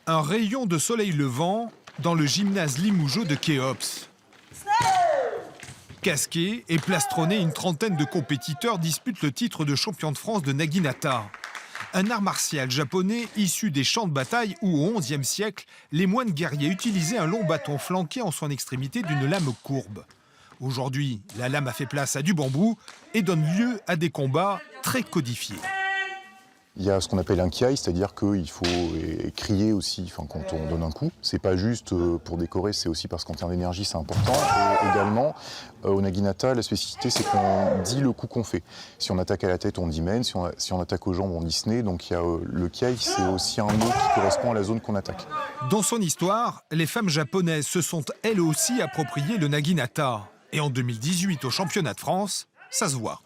Un rayon de soleil levant dans le gymnase Limougeot de Kéops. Casqués et plastronnés, une trentaine de compétiteurs disputent le titre de champion de France de Naginata. Un art martial japonais issu des champs de bataille où, au XIe siècle, les moines guerriers utilisaient un long bâton flanqué en son extrémité d'une lame courbe. Aujourd'hui, la lame a fait place à du bambou et donne lieu à des combats très codifiés. Il y a ce qu'on appelle un kiai, c'est-à-dire qu'il faut crier aussi quand on donne un coup. C'est pas juste pour décorer, c'est aussi parce qu'en termes d'énergie, c'est important. Et également, au naginata, la spécificité, c'est qu'on dit le coup qu'on fait. Si on attaque à la tête, on dit men. Si on attaque aux jambes, on dit sne. Donc il y a, le kiai, c'est aussi un mot qui correspond à la zone qu'on attaque. Dans son histoire, les femmes japonaises se sont elles aussi appropriées le naginata. Et en 2018, au championnat de France, ça se voit.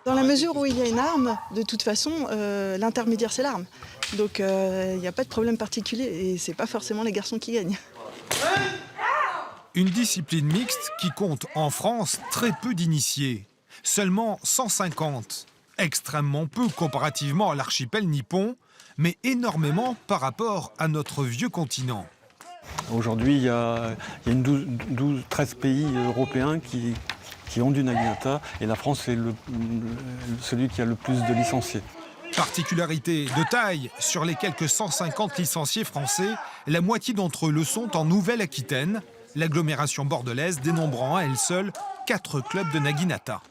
Dans la mesure où il y a une arme, de toute façon, l'intermédiaire, c'est l'arme. Donc il n'y a pas de problème particulier et c'est pas forcément les garçons qui gagnent. Une discipline mixte qui compte en France très peu d'initiés. Seulement 150. Extrêmement peu comparativement à l'archipel nippon, mais énormément par rapport à notre vieux continent. Aujourd'hui, il y a 13 pays européens qui ont du naginata et la France est celui qui a le plus de licenciés. Particularité de taille, sur les quelques 150 licenciés français, la moitié d'entre eux le sont en Nouvelle-Aquitaine, l'agglomération bordelaise dénombrant à elle seule 4 clubs de naginata.